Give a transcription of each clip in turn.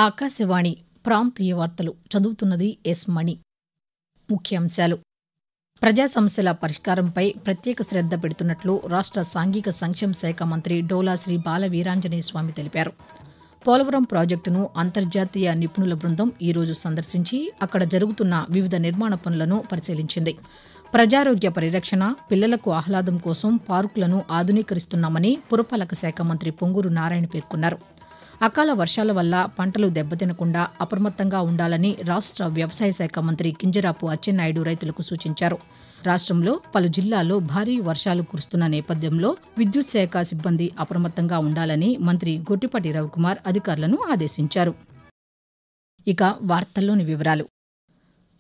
ఆకాశవాణి ప్రాంతీయ వార్తలు చదువుతున్నది ఎస్ మణి. ముఖ్యాంశాలు: ప్రజా సమస్యల పరిష్కారంపై ప్రత్యేక శ్రద్ధ పెడుతున్నట్లు రాష్ట్ర సాంఘిక సంక్షేమ శాఖ మంత్రి డోలా శ్రీ బాల వీరాంజనేయ స్వామి తెలిపారు. పోలవరం ప్రాజెక్టును అంతర్జాతీయ నిపుణుల బృందం ఈరోజు సందర్శించి అక్కడ జరుగుతున్న వివిధ నిర్మాణ పనులను పరిశీలించింది. ప్రజారోగ్య పరిరక్షణ, పిల్లలకు ఆహ్లాదం కోసం పార్కులను ఆధునీకరిస్తున్నామని పురపాలక శాఖ మంత్రి పొంగూరు నారాయణ పేర్కొన్నారు. అకాల వర్షాల వల్ల పంటలు దెబ్బతినకుండా అప్రమత్తంగా ఉండాలని రాష్ట్ర వ్యవసాయ శాఖ మంత్రి కింజరాపు అచ్చెన్నాయుడు రైతులకు సూచించారు. రాష్ట్రంలో పలు జిల్లాల్లో భారీ వర్షాలు కురుస్తున్న నేపథ్యంలో విద్యుత్ శాఖ సిబ్బంది అప్రమత్తంగా ఉండాలని మంత్రి గొట్టిపాటి రవికుమార్ అధికారులను ఆదేశించారు. ఇక వార్తల్లోని వివరాలు: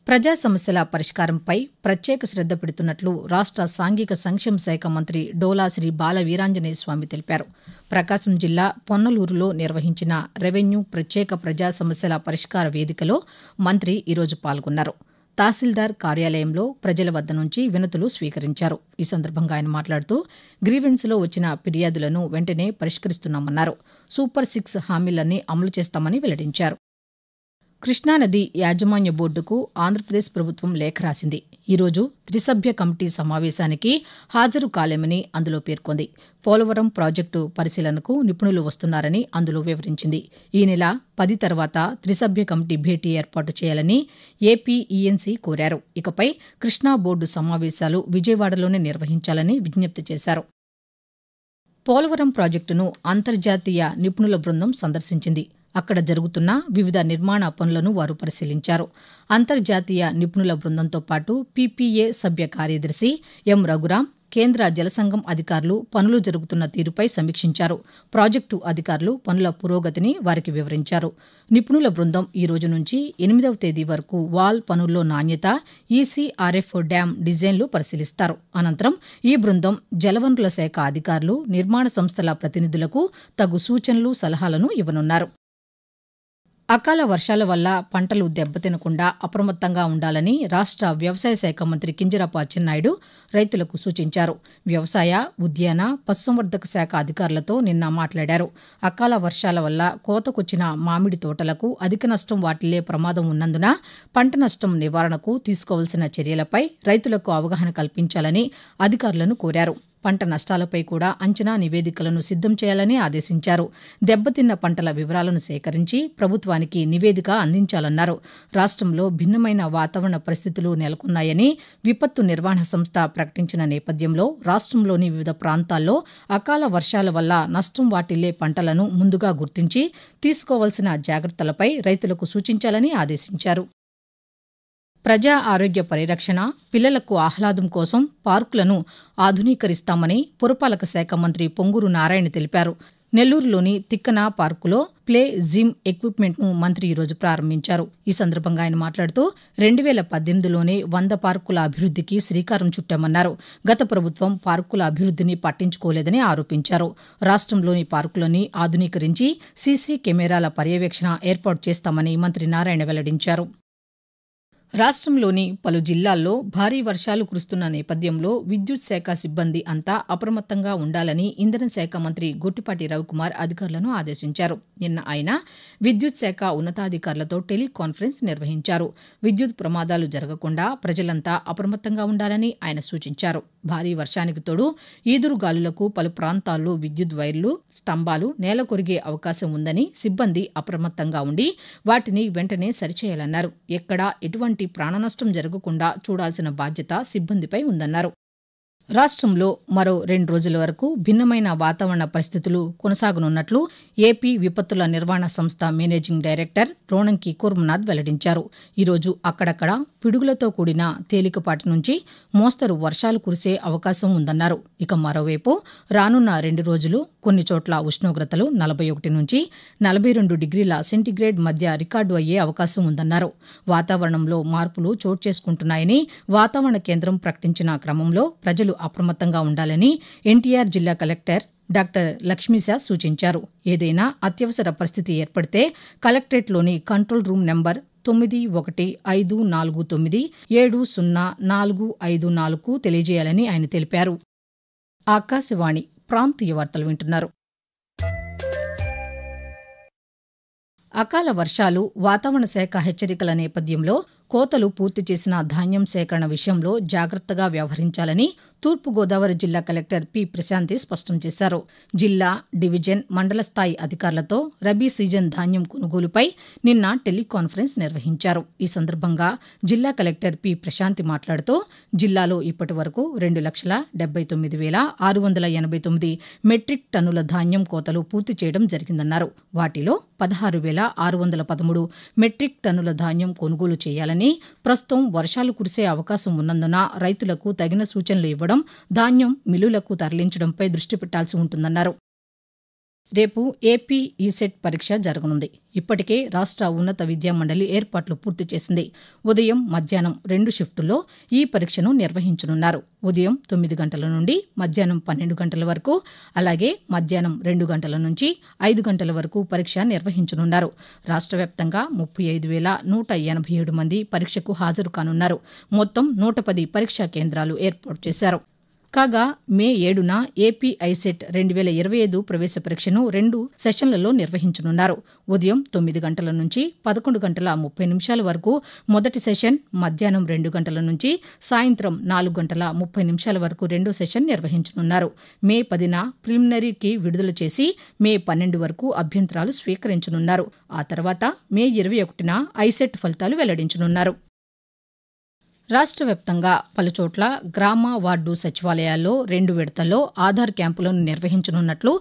ప్రజా సమస్యల పరిష్కారంపై ప్రత్యేక శ్రద్ధ పెడుతున్నట్లు రాష్ట్ర సాంఘిక సంక్షేమ శాఖ మంత్రి డోలా శ్రీ బాల వీరాంజనేయ స్వామి తెలిపారు. ప్రకాశం జిల్లా పొన్నలూరులో నిర్వహించిన రెవెన్యూ ప్రత్యేక ప్రజా సమస్యల పరిష్కార వేదికలో మంత్రి ఈరోజు పాల్గొన్నారు. తహసీల్దార్ కార్యాలయంలో ప్రజల వద్ద నుంచి వినతులు స్వీకరించారు. ఈ సందర్భంగా ఆయన మాట్లాడుతూ గ్రీవెన్స్లో వచ్చిన ఫిర్యాదులను వెంటనే పరిష్కరిస్తున్నామన్నారు. సూపర్ 6 హామీలన్నీ అమలు చేస్తామని వెల్లడించారు. కృష్ణానది యాజమాన్య బోర్డుకు ఆంధ్రప్రదేశ్ ప్రభుత్వం లేఖ రాసింది. ఈరోజు త్రిసభ్య కమిటీ సమావేశానికి హాజరు కాలేమని అందులో పేర్కొంది. పోలవరం ప్రాజెక్టు పరిశీలనకు నిపుణులు వస్తున్నారని అందులో వివరించింది. ఈ నెల 10 తర్వాత త్రిసభ్య కమిటీ భేటీ ఏర్పాటు చేయాలని ఏపీఈఎన్సీ కోరారు. ఇకపై కృష్ణా బోర్డు సమావేశాలు విజయవాడలోనే నిర్వహించాలని విజ్ఞప్తి చేశారు. పోలవరం ప్రాజెక్టును అంతర్జాతీయ నిపుణుల బృందం సందర్శించింది. అక్కడ జరుగుతున్న వివిధ నిర్మాణ పనులను వారు పరిశీలించారు. అంతర్జాతీయ నిపుణుల బృందంతో పాటు పీపీఏ సభ్య కార్యదర్శి ఎం రఘురాం, కేంద్ర జలసంఘం అధికారులు పనులు జరుగుతున్న తీరుపై సమీక్షించారు. ప్రాజెక్టు అధికారులు పనుల పురోగతిని వారికి వివరించారు. నిపుణుల బృందం ఈ రోజు నుంచి 8వ తేదీ వరకు వాల్ పనుల్లో నాణ్యత, ఈసీఆర్ఎఫ్ డ్యాం డిజైన్లు పరిశీలిస్తారు. అనంతరం ఈ బృందం జలవనరుల శాఖ అధికారులు, నిర్మాణ సంస్థల ప్రతినిధులకు తగు సూచనలు, సలహాలను ఇవ్వనున్నారు. అకాల వర్షాల వల్ల పంటలు దెబ్బతినకుండా అప్రమత్తంగా ఉండాలని రాష్ట్ర వ్యవసాయ శాఖ మంత్రి కింజరాపు అచ్చెన్నాయుడు రైతులకు సూచించారు. వ్యవసాయ, ఉద్యాన, పశుసంవర్ధక శాఖ అధికారులతో నిన్న మాట్లాడారు. అకాల వర్షాల వల్ల కోతకొచ్చిన మామిడి తోటలకు అధిక నష్టం వాటిల్లే ప్రమాదం ఉన్నందున పంట నష్టం నివారణకు తీసుకోవాల్సిన చర్యలపై రైతులకు అవగాహన కల్పించాలని అధికారులను కోరారు. పంట నష్టాలపై కూడా అంచనా నివేదికలను సిద్ధం చేయాలని ఆదేశించారు. దెబ్బతిన్న పంటల వివరాలను సేకరించి ప్రభుత్వానికి నివేదిక అందించాలన్నారు. రాష్ట్రంలో భిన్నమైన వాతావరణ పరిస్థితులు నెలకొన్నాయని విపత్తు నిర్వహణ సంస్థ ప్రకటించిన నేపథ్యంలో రాష్ట్రంలోని వివిధ ప్రాంతాల్లో అకాల వర్షాల వల్ల నష్టం వాటిల్లే పంటలను ముందుగా గుర్తించి తీసుకోవాల్సిన జాగ్రత్తలపై రైతులకు సూచించాలని ఆదేశించారు. ప్రజా ఆరోగ్య పరిరక్షణ, పిల్లలకు ఆహ్లాదం కోసం పార్కులను ఆధునీకరిస్తామని పురపాలక శాఖ మంత్రి పొంగూరు నారాయణ తెలిపారు. నెల్లూరులోని తిక్కన పార్కులో ప్లే జిమ్ ఎక్విప్మెంట్ను మంత్రి ఈరోజు ప్రారంభించారు. ఈ సందర్భంగా ఆయన మాట్లాడుతూ 2018లోనే 100 పార్కుల అభివృద్ధికి శ్రీకారం చుట్టామన్నారు. గత ప్రభుత్వం పార్కుల అభివృద్ధిని పట్టించుకోలేదని ఆరోపించారు. రాష్ట్రంలోని పార్కులని ఆధునీకరించి సీసీ కెమెరాల పర్యవేక్షణ ఏర్పాటు చేస్తామని మంత్రి నారాయణ వెల్లడించారు. రాష్ట్రంలోని పలు జిల్లాల్లో భారీ వర్షాలు కురుస్తున్న నేపథ్యంలో విద్యుత్ శాఖ సిబ్బంది అంతా అప్రమత్తంగా ఉండాలని ఇంధన శాఖ మంత్రి గొట్టిపాటి రవికుమార్ అధికారులను ఆదేశించారు. నిన్న ఆయన విద్యుత్ శాఖ ఉన్నతాధికారులతో టెలికాన్ఫరెన్స్ నిర్వహించారు. విద్యుత్ ప్రమాదాలు జరగకుండా ప్రజలంతా అప్రమత్తంగా ఉండాలని ఆయన సూచించారు. భారీ వర్షానికి తోడు ఈదురుగాలులకు పలు ప్రాంతాల్లో విద్యుత్ వైర్లు, స్తంభాలు నేల కొరిగే అవకాశం ఉందని సిబ్బంది అప్రమత్తంగా ఉండి వాటిని వెంటనే సరిచేయాలన్నారు. ఎక్కడా ఎటువంటి ప్రాణనష్టం జరగకుండా చూడాల్సిన బాధ్యత సిబ్బందిపై ఉందన్నారు. రాష్ట్రంలో మరో 2 రోజుల వరకు భిన్నమైన వాతావరణ పరిస్థితులు కొనసాగనున్నట్లు ఏపీ విపత్తుల నిర్వహణ సంస్థ మేనేజింగ్ డైరెక్టర్ రోణంకి కూర్మనాథ్ వెల్లడించారు. ఈరోజు అక్కడక్కడ పిడుగులతో కూడిన తేలికపాటి నుంచి మోస్తరు వర్షాలు కురిసే అవకాశం ఉందన్నారు. ఇక మరోవైపు రానున్న 2 రోజులు కొన్ని చోట్ల ఉష్ణోగ్రతలు 41 నుంచి 42 డిగ్రీల సెంటీగ్రేడ్ మధ్య రికార్డు అయ్యే అవకాశం ఉందన్నారు. వాతావరణంలో మార్పులు చోటు చేసుకుంటున్నాయని వాతావరణ కేంద్రం ప్రకటించిన క్రమంలో ప్రజలు అప్రమత్తంగా ఉండాలని ఎన్టీఆర్ జిల్లా కలెక్టర్ డాక్టర్ లక్ష్మీశా సూచించారు. ఏదైనా అత్యవసర పరిస్థితి ఏర్పడితే కలెక్టరేట్లోని కంట్రోల్ రూమ్ నెంబర్ 9154970454 తెలియజేయాలని ఆయన తెలిపారు. ఆకాశవాణి ప్రాంతీయ వార్తలు వింటున్నారు. అకాల వర్షాలు, వాతావరణ శాఖ హెచ్చరికల నేపథ్యంలో కోతలు పూర్తి చేసిన ధాన్యం సేకరణ విషయంలో జాగ్రత్తగా వ్యవహరించాలని తూర్పుగోదావరి జిల్లా కలెక్టర్ పి. ప్రశాంతి స్పష్టం చేశారు. జిల్లా, డివిజన్, మండల స్థాయి అధికారులతో రబీ సీజన్ ధాన్యం కొనుగోలుపై నిన్న టెలికాన్ఫరెన్స్ నిర్వహించారు. ఈ సందర్భంగా జిల్లా కలెక్టర్ పి. ప్రశాంతి మాట్లాడుతూ జిల్లాలో ఇప్పటి వరకు 2,79,689 మెట్రిక్ టన్నుల ధాన్యం కోతలు పూర్తి చేయడం జరిగిందన్నారు. వాటిలో 16,613 మెట్రిక్ టన్నుల ధాన్యం కొనుగోలు చేయాలని, ప్రస్తుతం వర్షాలు కురిసే అవకాశం ఉన్నందున రైతులకు తగిన సూచనలు ఇవ్వడం, ధాన్యం మిల్లులకు తరలించడంపై దృష్టి పెట్టాల్సి ఉంటుందన్నారు. రేపు ఏపీ ఈసెట్ పరీక్ష జరగనుంది. ఇప్పటికే రాష్ట్ర ఉన్నత విద్యా మండలి ఏర్పాట్లు పూర్తి చేసింది. ఉదయం, మధ్యాహ్నం 2 షిఫ్టుల్లో ఈ పరీక్షను నిర్వహించనున్నారు. ఉదయం 9 గంటల నుండి మధ్యాహ్నం 12 గంటల వరకు, అలాగే మధ్యాహ్నం 2 గంటల నుంచి 5 గంటల వరకు పరీక్ష నిర్వహించనున్నారు. రాష్ట్ర వ్యాప్తంగా 35,187 మంది పరీక్షకు హాజరు కానున్నారు. మొత్తం 110 పరీక్షా కేంద్రాలు ఏర్పాటు చేశారు. కాగా మే 7న ఏపీ ఐసెట్ 2025 ప్రవేశ పరీక్షను 2 సెషన్లలో నిర్వహించనున్నారు. ఉదయం 9 గంటల నుంచి 11:30 వరకు మొదటి సెషన్, మధ్యాహ్నం 2 గంటల నుంచి సాయంత్రం 4:30 వరకు రెండో సెషన్ నిర్వహించనున్నారు. మే 10న ప్రిలిమినరీకి విడుదల చేసి మే 12 వరకు అభ్యంతరాలు స్వీకరించనున్నారు. ఆ తర్వాత మే 21న ఐసెట్ ఫలితాలు వెల్లడించనున్నారు. రాష్ట్ర వ్యాప్తంగా పలుచోట్ల గ్రామ, వార్డు సచివాలయాల్లో 2 విడతల్లో ఆధార్ క్యాంపులను నిర్వహించనున్నట్లు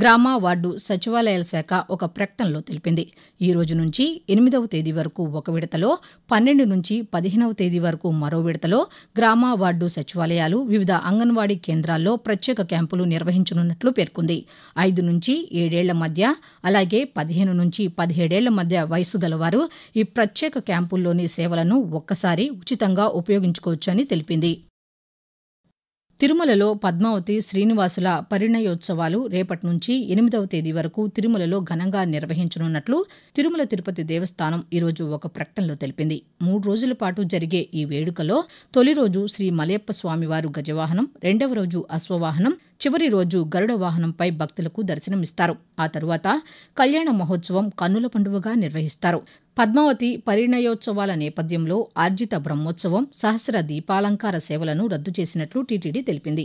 గ్రామ, వార్డు సచివాలయాల శాఖ ఒక ప్రకటనలో తెలిపింది. ఈ రోజు నుంచి 8వ తేదీ వరకు ఒక విడతలో, 12 నుంచి 15వ తేదీ వరకు మరో విడతలో గ్రామ, వార్డు సచివాలయాలు వివిధ అంగన్వాడీ కేంద్రాల్లో ప్రత్యేక క్యాంపులు నిర్వహించనున్నట్లు పేర్కొంది. 5 నుంచి 7 ఏళ్ల మధ్య, అలాగే 15 నుంచి 17 ఏళ్ల మధ్య వయసు గలవారు ఈ ప్రత్యేక క్యాంపుల్లోని సేవలను ఒక్కసారి ఉచితంగా ఉపయోగించుకోవచ్చని తెలిపింది. తిరుమలలో పద్మావతి శ్రీనివాసుల పరిణయోత్సవాలు రేపటి నుంచి 8వ తేదీ వరకు తిరుమలలో ఘనంగా నిర్వహించనున్నట్లు తిరుమల తిరుపతి దేవస్థానం ఈరోజు ఒక ప్రకటనలో తెలిపింది. 3 రోజుల పాటు జరిగే ఈ వేడుకలో తొలి రోజు శ్రీ మలయప్ప స్వామివారు గజవాహనం, 2వ రోజు అశ్వవాహనం, చివరి రోజు గరుడ వాహనంపై భక్తులకు దర్శనమిస్తారు. ఆ తరువాత కళ్యాణ మహోత్సవం కన్నుల పండువగా నిర్వహిస్తారు. పద్మావతి పరిణయోత్సవాల నేపథ్యంలో ఆర్జిత బ్రహ్మోత్సవం, సహస్ర దీపాలంకార సేవలను రద్దు చేసినట్లు టీటీడీ తెలిపింది.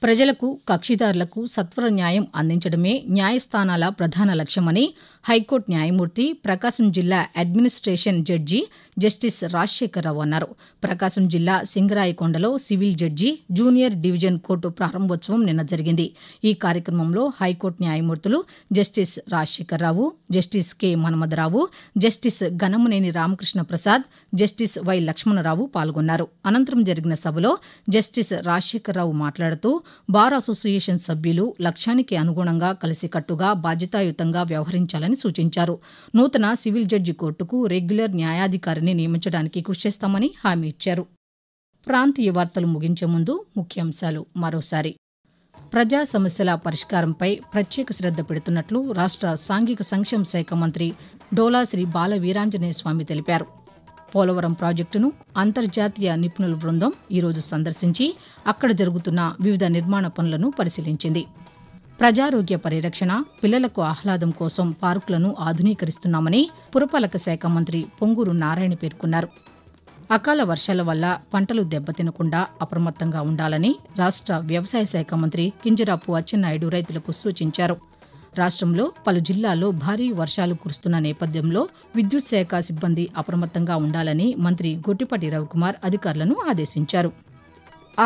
ప్రజలకు, కక్షిదారులకు సత్వర న్యాయం అందించడమే న్యాయస్థానాల ప్రధాన లక్ష్యమని హైకోర్టు న్యాయమూర్తి, ప్రకాశం జిల్లా అడ్మినిస్ట్రేషన్ జడ్జి జస్టిస్ రాజశేఖరరావు అన్నారు. ప్రకాశం జిల్లా సింగరాయకొండలో civil judge junior division court ప్రారంభోత్సవం నిన్న జరిగింది. ఈ కార్యక్రమంలో హైకోర్టు న్యాయమూర్తులు justice Rajasekhara Rao, justice K. Manmatha Rao, justice Ganamaneni Ramakrishna Prasad, justice Y. Lakshmana Rao పాల్గొన్నారు. అనంతరం జరిగిన సభలో జస్టిస్ రాజశేఖరరావు మాట్లాడుతూ బార్ అసోసియేషన్ సభ్యులు లక్ష్యానికి అనుగుణంగా కలిసికట్టుగా బాధ్యతాయుతంగా వ్యవహరించాలని సూచించారు. నూతన సివిల్ జడ్జి కోర్టుకు రెగ్యులర్ న్యాయాధికారిని నియమించడానికి కృషి చేస్తామని హామీ ఇచ్చారు. ప్రాంతీయ వార్తలు ముగించే ముందు ముఖ్యాంశాలు మరోసారి. ప్రజా సమస్యల పరిష్కారంపై ప్రత్యేక శ్రద్ధ పెడుతున్నట్లు రాష్ట్ర సాంఘిక సంక్షేమ శాఖ మంత్రి డోలా శ్రీ బాల వీరాంజనేయ స్వామి తెలిపారు. పోలవరం ప్రాజెక్టును అంతర్జాతీయ నిపుణుల బృందం ఈరోజు సందర్శించి అక్కడ జరుగుతున్న వివిధ నిర్మాణ పనులను పరిశీలించింది. ప్రజారోగ్య పరిరక్షణ, పిల్లలకు ఆహ్లాదం కోసం పార్కులను ఆధునీకరిస్తున్నామని పురపాలక శాఖ మంత్రి పొంగూరు నారాయణ పేర్కొన్నారు. అకాల వర్షాల వల్ల పంటలు దెబ్బతినకుండా అప్రమత్తంగా ఉండాలని రాష్ట్ర వ్యవసాయ శాఖ మంత్రి కింజరాపు అచ్చెన్నాయుడు రైతులకు సూచించారు. రాష్ట్రంలో పలు జిల్లాల్లో భారీ వర్షాలు కురుస్తున్న నేపథ్యంలో విద్యుత్ శాఖ సిబ్బంది అప్రమత్తంగా ఉండాలని మంత్రి గొట్టిపాటి రవికుమార్ అధికారులను ఆదేశించారు.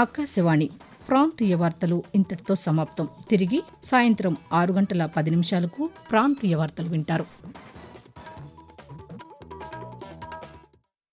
ఆకాశవాణి ప్రాంతీయ వార్తలు ఇంతటితో సమాప్తం. తిరిగి సాయంత్రం 6:10 ప్రాంతీయ వార్తలు వింటారు.